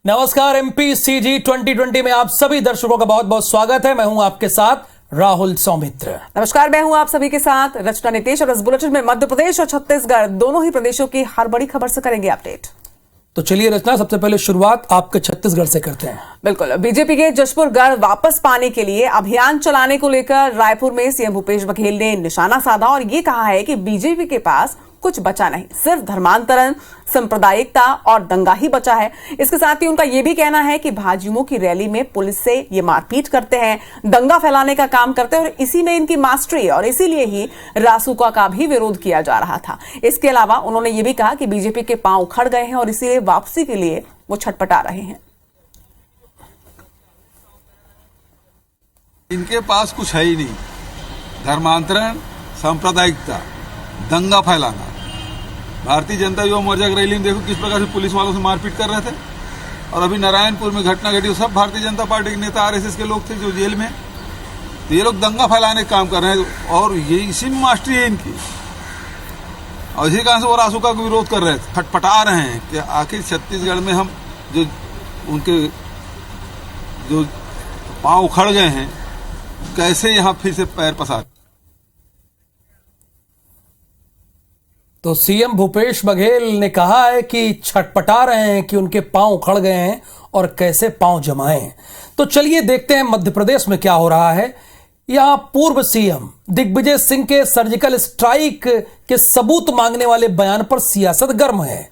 नमस्कार। एमपीसीजी 2020 में आप सभी दर्शकों का बहुत बहुत स्वागत है। मैं हूं आपके साथ राहुल सौमित्र। नमस्कार, मैं हूं आप सभी के साथ रचना नितेश और इस बुलेटिन में मध्य प्रदेश और छत्तीसगढ़ दोनों ही प्रदेशों की हर बड़ी खबर से करेंगे अपडेट। तो चलिए रचना, सबसे पहले शुरुआत आपके छत्तीसगढ़ से करते हैं। बिल्कुल, बीजेपी के जशपुरगढ़ वापस पाने के लिए अभियान चलाने को लेकर रायपुर में सीएम भूपेश बघेल ने निशाना साधा और ये कहा है कि बीजेपी के पास कुछ बचा नहीं, सिर्फ धर्मांतरण, सांप्रदायिकता और दंगा ही बचा है। इसके साथ ही उनका यह भी कहना है कि भाजयुमो की रैली में पुलिस से ये मारपीट करते हैं, दंगा फैलाने का काम करते हैं और इसी में इनकी मास्टरी और इसीलिए ही रासुका का भी विरोध किया जा रहा था। इसके अलावा उन्होंने ये भी कहा कि बीजेपी के पांव उखड़ गए हैं और इसीलिए वापसी के लिए वो छटपटा रहे हैं। इनके पास कुछ है ही नहीं, धर्मांतरण, सांप्रदायिकता, दंगा फैलाना। भारतीय जनता युवा मोर्चा की रैली में देखो किस प्रकार से पुलिस वालों से मारपीट कर रहे थे। और अभी नारायणपुर में घटना घटी, सब भारतीय जनता पार्टी के नेता आरएसएस के लोग थे जो जेल में। तो ये लोग दंगा फैलाने का काम कर रहे हैं और ये इसी में मास्टरी है इनकी। और इसी कारण से वो रासुका का विरोध कर रहे थे, फटफटा रहे हैं कि आखिर छत्तीसगढ़ में हम जो उनके जो पाँव उखड़ गए हैं, कैसे यहाँ फिर से पैर पसार। तो सीएम भूपेश बघेल ने कहा है कि छटपटा रहे हैं कि उनके पांव उखड़ गए हैं और कैसे पांव जमाएं। तो चलिए देखते हैं मध्य प्रदेश में क्या हो रहा है। यहां पूर्व सीएम दिग्विजय सिंह के सर्जिकल स्ट्राइक के सबूत मांगने वाले बयान पर सियासत गर्म है।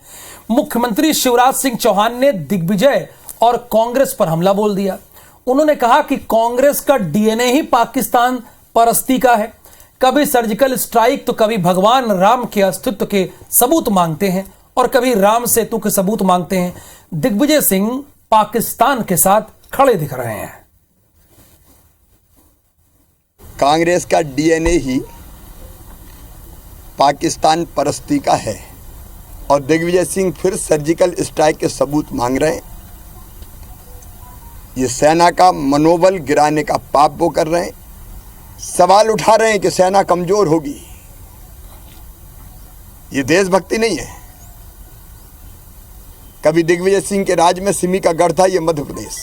मुख्यमंत्री शिवराज सिंह चौहान ने दिग्विजय और कांग्रेस पर हमला बोल दिया। उन्होंने कहा कि कांग्रेस का डीएनए ही पाकिस्तान परस्ती का है। कभी सर्जिकल स्ट्राइक तो कभी भगवान राम के अस्तित्व के सबूत मांगते हैं और कभी राम सेतु के सबूत मांगते हैं। दिग्विजय सिंह पाकिस्तान के साथ खड़े दिख रहे हैं। कांग्रेस का डीएनए ही पाकिस्तान परस्ती का है और दिग्विजय सिंह फिर सर्जिकल स्ट्राइक के सबूत मांग रहे हैं। ये सेना का मनोबल गिराने का पाप वो कर रहे हैं। सवाल उठा रहे हैं कि सेना कमजोर होगी। ये देशभक्ति नहीं है। कभी दिग्विजय सिंह के राज में सिमी का गढ़ था ये मध्य प्रदेश।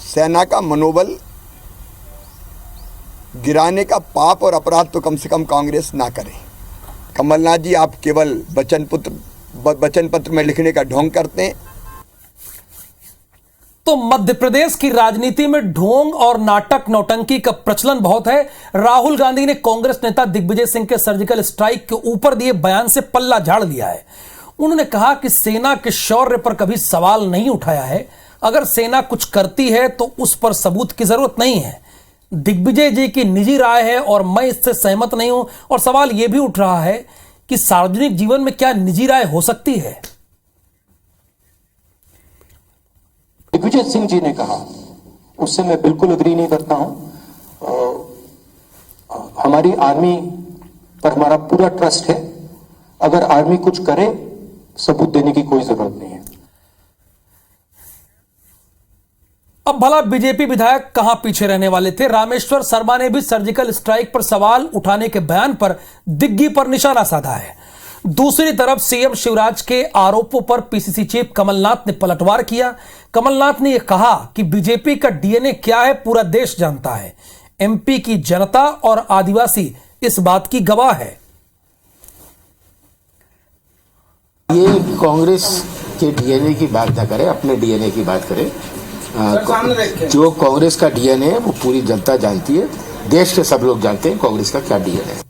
सेना का मनोबल गिराने का पाप और अपराध तो कम से कम कांग्रेस ना करे। कमलनाथ जी, आप केवल वचन पत्र में लिखने का ढोंग करते हैं। तो मध्य प्रदेश की राजनीति में ढोंग और नाटक नौटंकी का प्रचलन बहुत है। राहुल गांधी ने कांग्रेस नेता दिग्विजय सिंह के सर्जिकल स्ट्राइक के ऊपर दिए बयान से पल्ला झाड़ लिया है। उन्होंने कहा कि सेना के शौर्य पर कभी सवाल नहीं उठाया है। अगर सेना कुछ करती है तो उस पर सबूत की जरूरत नहीं है। दिग्विजय जी की निजी राय है और मैं इससे सहमत नहीं हूं। और सवाल यह भी उठ रहा है कि सार्वजनिक जीवन में क्या निजी राय हो सकती है। दिग्विजय सिंह जी ने कहा, उससे मैं बिल्कुल अग्री नहीं करता हूं। हमारी आर्मी पर हमारा पूरा ट्रस्ट है। अगर आर्मी कुछ करे, सबूत देने की कोई जरूरत नहीं है। अब भला बीजेपी विधायक कहां पीछे रहने वाले थे। रामेश्वर शर्मा ने भी सर्जिकल स्ट्राइक पर सवाल उठाने के बयान पर दिग्गी पर निशाना साधा है। दूसरी तरफ सीएम शिवराज के आरोपों पर पीसीसी चीफ कमलनाथ ने पलटवार किया। कमलनाथ ने यह कहा कि बीजेपी का डीएनए क्या है पूरा देश जानता है। एमपी की जनता और आदिवासी इस बात की गवाह है। ये कांग्रेस के डीएनए की बात ना करें, अपने डीएनए की बात करें। जो कांग्रेस का डीएनए है वो पूरी जनता जानती है, देश के सब लोग जानते हैं कांग्रेस का क्या डीएनए है।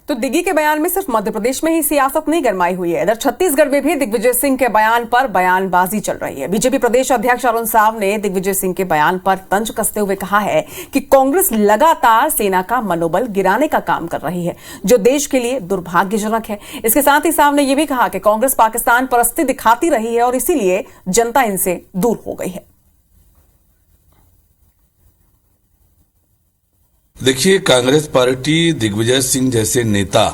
तो दिग्गी के बयान में सिर्फ मध्य प्रदेश में ही सियासत नहीं गरमाई हुई है, इधर छत्तीसगढ़ में भी दिग्विजय सिंह के बयान पर बयानबाजी चल रही है। बीजेपी प्रदेश अध्यक्ष अरुण साव ने दिग्विजय सिंह के बयान पर तंज कसते हुए कहा है कि कांग्रेस लगातार सेना का मनोबल गिराने का काम कर रही है, जो देश के लिए दुर्भाग्यजनक है। इसके साथ ही साव ने यह भी कहा कि कांग्रेस पाकिस्तान परस्ती दिखाती रही है और इसीलिए जनता इनसे दूर हो गई है। देखिए, कांग्रेस पार्टी दिग्विजय सिंह जैसे नेता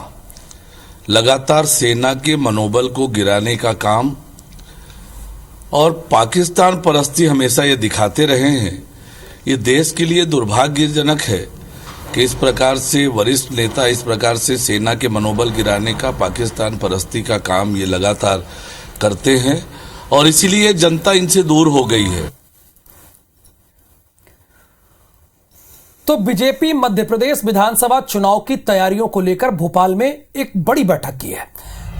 लगातार सेना के मनोबल को गिराने का काम और पाकिस्तान परस्ती हमेशा ये दिखाते रहे हैं। ये देश के लिए दुर्भाग्यजनक है कि इस प्रकार से वरिष्ठ नेता इस प्रकार से सेना के मनोबल गिराने का, पाकिस्तान परस्ती का काम ये लगातार करते हैं और इसीलिए जनता इनसे दूर हो गई है। तो बीजेपी मध्य प्रदेश विधानसभा चुनाव की तैयारियों को लेकर भोपाल में एक बड़ी बैठक की है।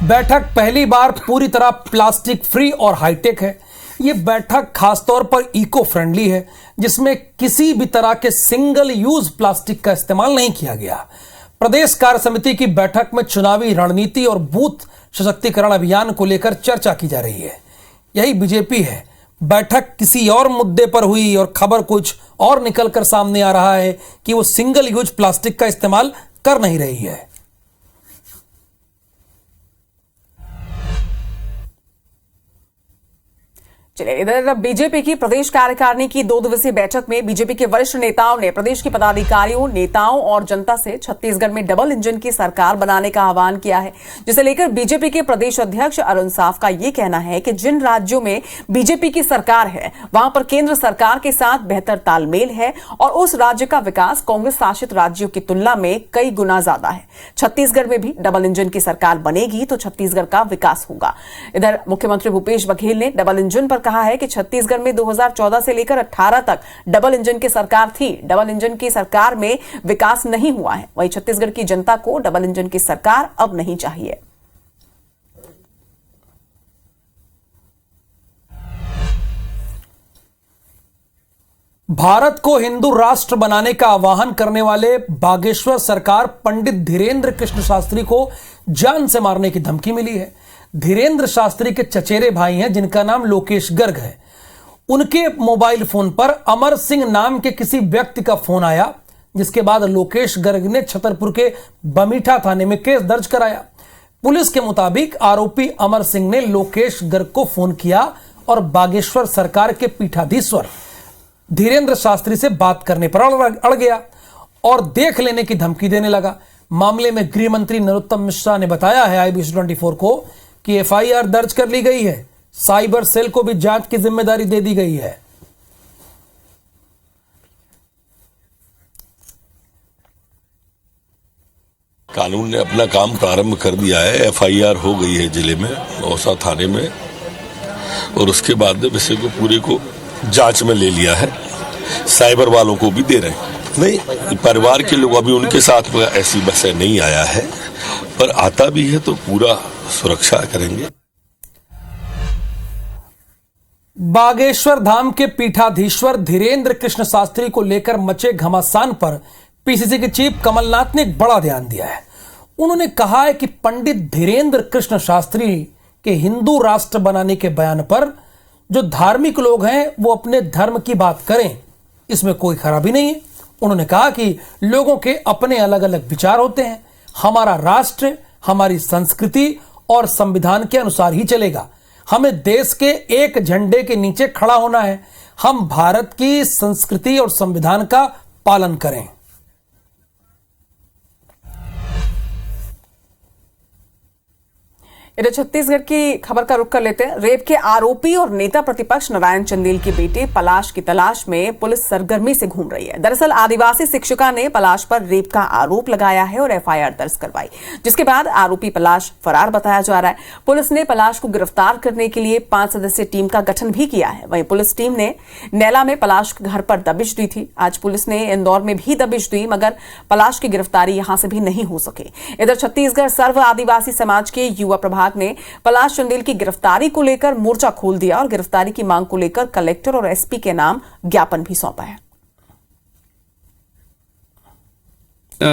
बैठक पहली बार पूरी तरह प्लास्टिक फ्री और हाईटेक है। ये बैठक खासतौर पर इको फ्रेंडली है, जिसमें किसी भी तरह के सिंगल यूज प्लास्टिक का इस्तेमाल नहीं किया गया। प्रदेश कार्य समिति की बैठक में चुनावी रणनीति और बूथ सशक्तिकरण अभियान को लेकर चर्चा की जा रही है। यही बीजेपी है। बैठक किसी और मुद्दे पर हुई और खबर कुछ और निकलकर सामने आ रहा है कि वो सिंगल यूज प्लास्टिक का इस्तेमाल कर नहीं रही है। चलिए, इधर बीजेपी की प्रदेश कार्यकारिणी की 2 दिवसीय बैठक में बीजेपी के वरिष्ठ नेताओं ने प्रदेश के पदाधिकारियों, नेताओं और जनता से छत्तीसगढ़ में डबल इंजन की सरकार बनाने का आह्वान किया है, जिसे लेकर बीजेपी के प्रदेश अध्यक्ष अरुण साफ का यह कहना है कि जिन राज्यों में बीजेपी की सरकार है वहां पर केंद्र सरकार के साथ बेहतर तालमेल है और उस राज्य का विकास कांग्रेस शासित राज्यों की तुलना में कई गुना ज्यादा है। छत्तीसगढ़ में भी डबल इंजन की सरकार बनेगी तो छत्तीसगढ़ का विकास होगा। इधर मुख्यमंत्री भूपेश बघेल ने डबल इंजन पर कहा है कि छत्तीसगढ़ में 2014 से लेकर 18 तक डबल इंजन की सरकार थी। डबल इंजन की सरकार में विकास नहीं हुआ है। वहीं छत्तीसगढ़ की जनता को डबल इंजन की सरकार अब नहीं चाहिए। भारत को हिंदू राष्ट्र बनाने का आह्वान करने वाले बागेश्वर सरकार पंडित धीरेन्द्र कृष्ण शास्त्री को जान से मारने की धमकी मिली है। धीरेन्द्र शास्त्री के चचेरे भाई हैं जिनका नाम लोकेश गर्ग है। उनके मोबाइल फोन पर अमर सिंह नाम के किसी व्यक्ति का फोन आया, जिसके बाद लोकेश गर्ग ने छतरपुर के बमीठा थाने में केस दर्ज कराया। पुलिस के मुताबिक आरोपी अमर सिंह ने लोकेश गर्ग को फोन किया और बागेश्वर सरकार के पीठाधीश्वर धीरेन्द्र शास्त्री से बात करने पर अड़ गया और देख लेने की धमकी देने लगा। मामले में गृह मंत्री नरोत्तम मिश्रा ने बताया है IBC24 को कि FIR दर्ज कर ली गई है। साइबर सेल को भी जांच की जिम्मेदारी दे दी गई है। कानून ने अपना काम प्रारंभ कर दिया है। FIR हो गई है जिले में, औसा थाने में, और उसके बाद विषय को पूरे को जांच में ले लिया है। साइबर वालों को भी दे रहे हैं। नहीं, परिवार के लोग अभी उनके साथ ऐसी बसें नहीं आया है, पर आता भी है तो पूरा सुरक्षा करेंगे। बागेश्वर धाम के पीठाधीश्वर धीरेन्द्र कृष्ण शास्त्री को लेकर मचे घमासान पर PCC के चीफ कमलनाथ ने एक बड़ा ध्यान दिया है। उन्होंने कहा है कि पंडित धीरेन्द्र कृष्ण शास्त्री के हिंदू राष्ट्र बनाने के बयान पर जो धार्मिक लोग हैं वो अपने धर्म की बात करें, इसमें कोई खराबी नहीं है। उन्होंने कहा कि लोगों के अपने अलग अलग विचार होते हैं। हमारा राष्ट्र हमारी संस्कृति और संविधान के अनुसार ही चलेगा। हमें देश के एक झंडे के नीचे खड़ा होना है। हम भारत की संस्कृति और संविधान का पालन करें। इधर छत्तीसगढ़ की खबर का रुख कर लेते हैं। रेप के आरोपी और नेता प्रतिपक्ष नारायण चंदेल के बेटे पलाश की तलाश में पुलिस सरगर्मी से घूम रही है। दरअसल आदिवासी शिक्षिका ने पलाश पर रेप का आरोप लगाया है और FIR दर्ज करवाई, जिसके बाद आरोपी पलाश फरार बताया जा रहा है। पुलिस ने पलाश को गिरफ्तार करने के लिए 5 सदस्यीय टीम का गठन भी किया है। वहीं पुलिस टीम ने नैला में पलाश के घर पर दबिश दी थी। आज पुलिस ने इंदौर में भी दबिश दी, मगर पलाश की गिरफ्तारी यहां से भी नहीं हो सके। इधर छत्तीसगढ़ सर्व आदिवासी समाज के युवा प्रभाग ने पलाश चंदेल की गिरफ्तारी को लेकर मोर्चा खोल दिया और गिरफ्तारी की मांग को लेकर कलेक्टर और SP के नाम ज्ञापन भी सौंपा है।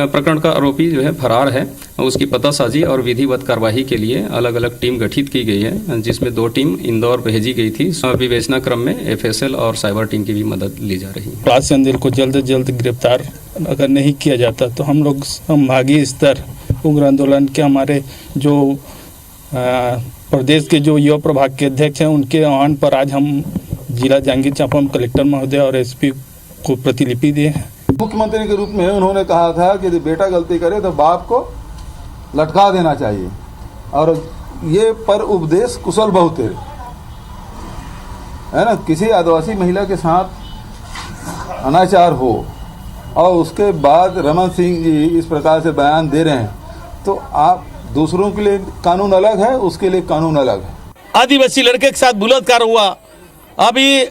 प्रकरण का आरोपी जो है फरार है। उसकी पतासाजी और विधिवत कार्यवाही के लिए अलग अलग टीम गठित की गई है, जिसमें 2 टीम इंदौर भेजी गई थी। विवेचना क्रम में FSL और साइबर टीम की भी मदद ली जा रही है। पलाश चंदेल को जल्द से जल्द गिरफ्तार अगर नहीं किया जाता तो हम लोग संभागीय स्तर उग्र आंदोलन के हमारे जो प्रदेश के जो युवा प्रभाग के अध्यक्ष हैं उनके आह्वान पर आज हम जिला जांजगीर चांपा में कलेक्टर महोदय और SP को प्रतिलिपि दिए हैं। मुख्यमंत्री के रूप में उन्होंने कहा था कि यदि बेटा गलती करे तो बाप को लटका देना चाहिए, और ये पर उपदेश कुशल बहुत है ना। किसी आदिवासी महिला के साथ अनाचार हो और उसके बाद रमन सिंह जी इस प्रकार से बयान दे रहे हैं, तो आप दूसरों के लिए कानून अलग है, उसके लिए कानून अलग है। आदिवासी लड़के के साथ बलात्कार हुआ, अभी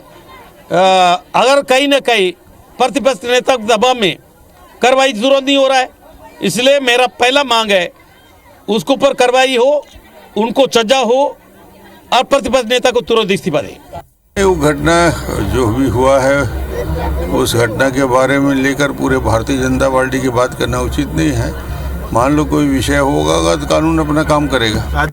अगर कहीं ना कहीं प्रतिपक्ष नेता के दबाव में कार्रवाई जरूरत नहीं हो रहा है, इसलिए मेरा पहला मांग है उसके ऊपर कार्रवाई हो, उनको सजा हो और प्रतिपक्ष नेता को तुरंत इस्तीफा दे। वो घटना जो भी हुआ है उस घटना के बारे में लेकर पूरे भारतीय जनता पार्टी की बात करना उचित नहीं है। मान लो कोई विषय होगा तो कानून अपना काम करेगा।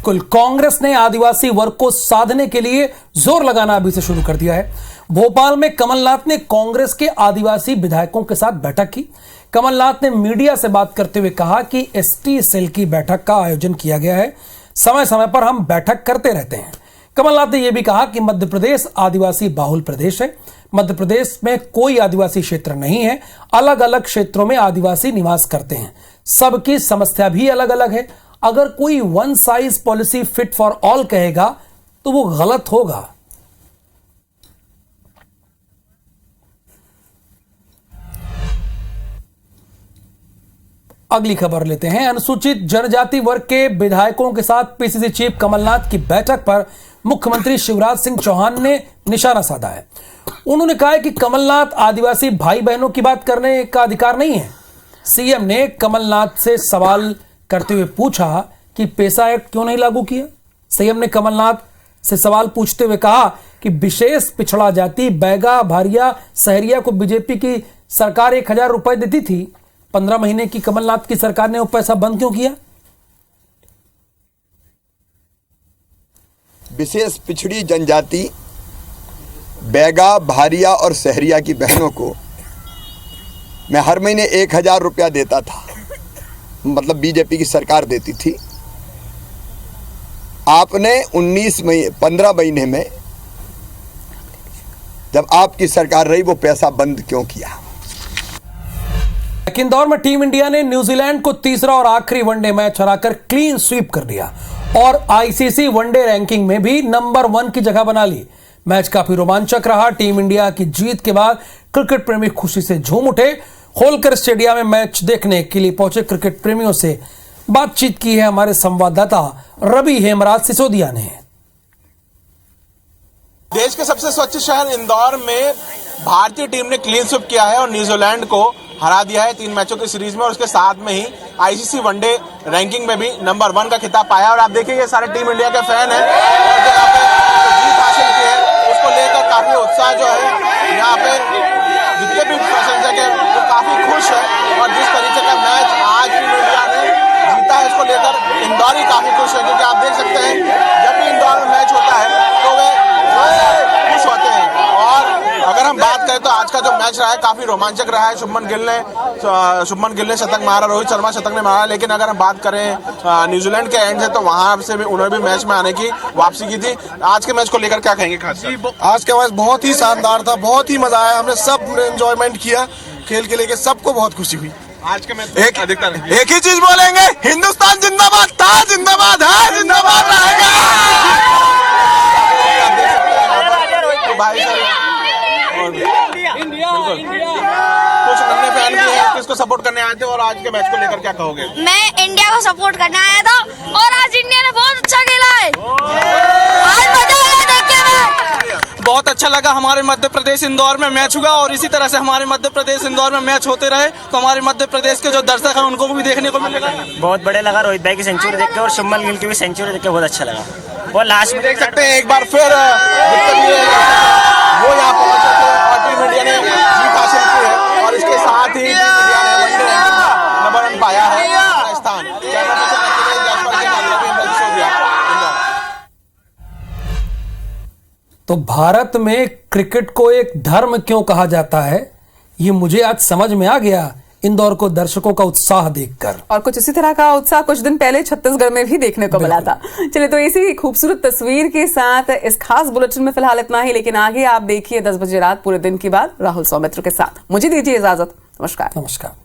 कुल कांग्रेस ने आदिवासी वर्ग को साधने के लिए जोर लगाना अभी से शुरू कर दिया है। भोपाल में कमलनाथ ने कांग्रेस के आदिवासी विधायकों के साथ बैठक की। कमलनाथ ने मीडिया से बात करते हुए कहा कि एसटी सेल की बैठक का आयोजन किया गया है, समय समय पर हम बैठक करते रहते हैं। कमलनाथ ने यह भी कहा कि मध्य प्रदेश आदिवासी बाहुल प्रदेश है, मध्य प्रदेश में कोई आदिवासी क्षेत्र नहीं है, अलग अलग क्षेत्रों में आदिवासी निवास करते हैं, सबकी समस्या भी अलग अलग है। अगर कोई one size policy fit for all कहेगा तो वो गलत होगा। अगली खबर लेते हैं। अनुसूचित जनजाति वर्ग के विधायकों के साथ पीसीसी चीफ कमलनाथ की बैठक पर मुख्यमंत्री शिवराज सिंह चौहान ने निशाना साधा है। उन्होंने कहा है कि कमलनाथ आदिवासी भाई बहनों की बात करने का अधिकार नहीं है। सीएम ने कमलनाथ से सवाल करते हुए पूछा कि पेशा एक्ट क्यों नहीं लागू किया। सीएम ने कमलनाथ से सवाल पूछते हुए कहा कि विशेष पिछड़ा जाति बैगा भारिया सहरिया को बीजेपी की सरकार 1000 रुपए देती थी, 15 महीने की कमलनाथ की सरकार ने वो पैसा बंद क्यों किया। विशेष पिछड़ी जनजाति बैगा भारिया और सहरिया की बहनों को मैं हर महीने 1000 रुपया देता था, मतलब बीजेपी की सरकार देती थी। आपने 15 महीने में जब आपकी सरकार रही वो पैसा बंद क्यों किया। इंदौर में टीम इंडिया ने न्यूजीलैंड को तीसरा और आखिरी वनडे मैच हराकर क्लीन स्वीप कर दिया और आईसीसी वनडे रैंकिंग में भी नंबर 1 की जगह बना ली। मैच काफी रोमांचक रहा। टीम इंडिया की जीत के बाद क्रिकेट प्रेमी खुशी से झूम उठे। होलकर स्टेडियम में मैच देखने के लिए पहुंचे क्रिकेट प्रेमियों से बातचीत की है हमारे संवाददाता रवि हेमराज सिसोदिया ने। देश के सबसे स्वच्छ शहर इंदौर में भारतीय टीम ने क्लीन स्वीप किया है और न्यूजीलैंड को हरा दिया है 3 मैचों की सीरीज में, और उसके साथ में ही आईसीसी वनडे रैंकिंग में भी नंबर 1 का खिताब पाया। और आप देखिए ये सारे टीम इंडिया के फैन हैं और जो यहाँ पे जीत हासिल की है उसको लेकर काफी उत्साह जो है यहाँ पे जितने भी प्रशंसक है वो काफी खुश है। और जिस तरीके का मैच आज टीम इंडिया ने जीता है इसको लेकर इंदौर ही काफी खुश है, क्योंकि आप देख सकते हैं जब भी इंदौर में मैच होता है तो वे खुश होते हैं। और अगर हम बात करें तो आज का जो मैच रहा है काफी रोमांचक रहा है। शुभमन गिल ने शतक मारा, रोहित शर्मा शतक ने मारा, लेकिन अगर हम बात करें न्यूजीलैंड के एंड से तो वहां से भी उन्होंने भी मैच में आने की वापसी की थी। आज के मैच को लेकर क्या कहेंगे खास? आज का मैच बहुत ही शानदार था, बहुत ही मजा आया, हमने सब एंजॉयमेंट किया, खेल के लेके सबको बहुत खुशी हुई। आज के मैच एक ही चीज बोलेंगे, हिंदुस्तान जिंदाबाद था, जिंदाबाद है, जिंदाबाद रहेगा। कुछ अन्य फैन भी हैं, किसको सपोर्ट करने आए थे और आज के मैच को लेकर क्या कहोगे? मैं इंडिया को सपोर्ट करने आया था और आज इंडिया ने बहुत अच्छा खेला है। आज मजा आया देखने में। बहुत अच्छा लगा। हमारे मध्य प्रदेश इंदौर में मैच हुआ और इसी तरह से हमारे मध्य प्रदेश इंदौर में मैच होते रहे तो हमारे मध्य प्रदेश के जो दर्शक हैं उनको भी देखने को मिलेगा। बहुत बढ़िया लगा रोहित भाई की सेंचुरी देख के और शुभमन गिल की भी सेंचुरी देख के बहुत अच्छा लगा। वो लास्ट में देख सकते हैं एक बार फिर वो यहाँ पहुंचे थे और टीम इंडिया ने जीत हासिल की है और इसके साथ ही टीम इंडिया ने वनडे रैंकिंग में नंबर 1 पाया है स्थान। तो भारत में क्रिकेट को एक धर्म क्यों कहा जाता है ये मुझे आज समझ में आ गया इंदौर को दर्शकों का उत्साह देखकर। और कुछ इसी तरह का उत्साह कुछ दिन पहले छत्तीसगढ़ में भी देखने को मिला था। चलिए तो इसी खूबसूरत तस्वीर के साथ इस खास बुलेटिन में फिलहाल इतना ही, लेकिन आगे आप देखिए 10 बजे रात पूरे दिन की बात राहुल सौमित्र के साथ। मुझे दीजिए इजाजत। नमस्कार।